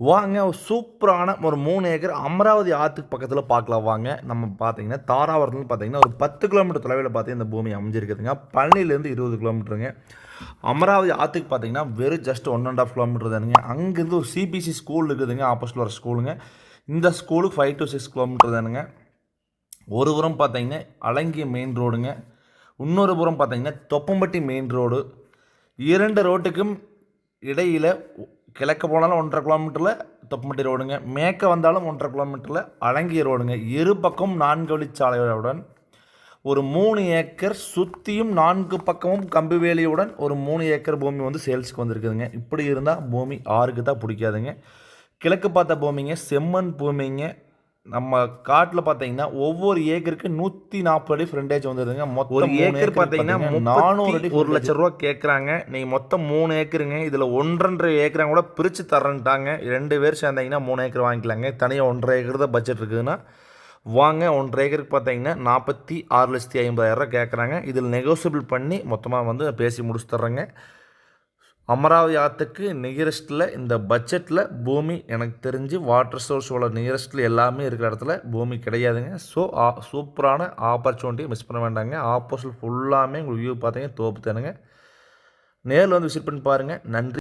வாங்க ஒரு சூப்பரான ஒரு 3 ஏக்கர் அமராவதி ஆற்றுக்கு பக்கத்தில் பார்க்கலாம் வாங்க. நம்ம பார்த்தீங்கன்னா தாராபுரத்துலேருந்து பார்த்தீங்கன்னா ஒரு 10 கிலோமீட்டர் தொலைவில் பார்த்தீங்கன்னா இந்த பூமி அமைஞ்சிருக்குதுங்க. பழனிலேருந்து 20 கிலோமீட்டருங்க. அமராவதி ஆற்றுக்கு பார்த்தீங்கன்னா வெறும் ஜஸ்ட் 1.5 கிலோமீட்டர் தானுங்க. அங்கேருந்து ஒரு சிபிசி ஸ்கூல் இருக்குதுங்க, ஆப்போசிட்டில் வர ஸ்கூலுங்க. இந்த ஸ்கூலுக்கு 5 to 6 கிலோமீட்டர் தானுங்க. ஒரு புறம் பார்த்தீங்கன்னா அலங்கிய மெயின் ரோடுங்க, இன்னொரு புறம் பார்த்தீங்கன்னா தொப்பம்பட்டி மெயின் ரோடு. 2 ரோட்டுக்கும் இடையில் கிழக்க போனாலும் 1.5 கிலோமீட்டரில் தொப்பம்பட்டி ரோடுங்க, மேற்க வந்தாலும் 1.5 கிலோமீட்டரில் அலங்கிய ரோடுங்க. இரு பக்கம் 4 வழிச்சாலையுடன் ஒரு 3 ஏக்கர் சுற்றியும் 4 பக்கமும் கம்பி வேலியுடன் ஒரு 3 ஏக்கர் பூமி வந்து சேல்ஸுக்கு வந்திருக்குதுங்க. இப்படி இருந்தால் பூமி ஆறுக்கு தான் பிடிக்காதுங்க. கிழக்கு பார்த்த பூமிங்க, செம்மண் பூமிங்க. நம்ம காட்டில் பார்த்தீங்கன்னா ஒவ்வொரு ஏக்கருக்கு 140 அடி ஃப்ரண்டேஜ் வந்துடுதுங்க. மொத்தம் ஒரு ஏக்கர் பார்த்தீங்கன்னா 400 அடி 1 லட்ச ரூபா கேட்குறாங்க. நீங்கள் மொத்தம் 3 ஏக்கருங்க. இதில் 1.5 ஏக்கராங்க கூட பிரித்து தரேன்ட்டாங்க. 2 பேர் சேர்ந்தீங்கன்னா 3 ஏக்கர் வாங்கிக்கலாங்க. தனியாக 1.5 ஏக்கர் தான் பட்ஜெட் இருக்குதுன்னா வாங்க. 1.5 ஏக்கருக்கு பார்த்தீங்கன்னா 46,50,000 கேட்குறாங்க. இதில் நெகோசியபிள் பண்ணி மொத்தமாக வந்து பேசி முடிச்சு தர்றேங்க. அமராவதி ஆற்றுக்கு நியரஸ்ட்டில் இந்த பட்ஜெட்டில் பூமி எனக்கு தெரிஞ்சு வாட்டர் சோர்ஸோட நியரஸ்ட்டில் எல்லாமே இருக்கிற இடத்துல பூமி கிடையாதுங்க. ஸோ சூப்பரான ஆப்பர்ச்சுனிட்டி மிஸ் பண்ண வேண்டாங்க. ஆப்போசிட் ஃபுல்லாமே உங்களுக்கு வியூ பார்த்தீங்கன்னா தோப்பு தானுங்க. நேரில் வந்து விசிட் பண்ணி பாருங்கள். நன்றி.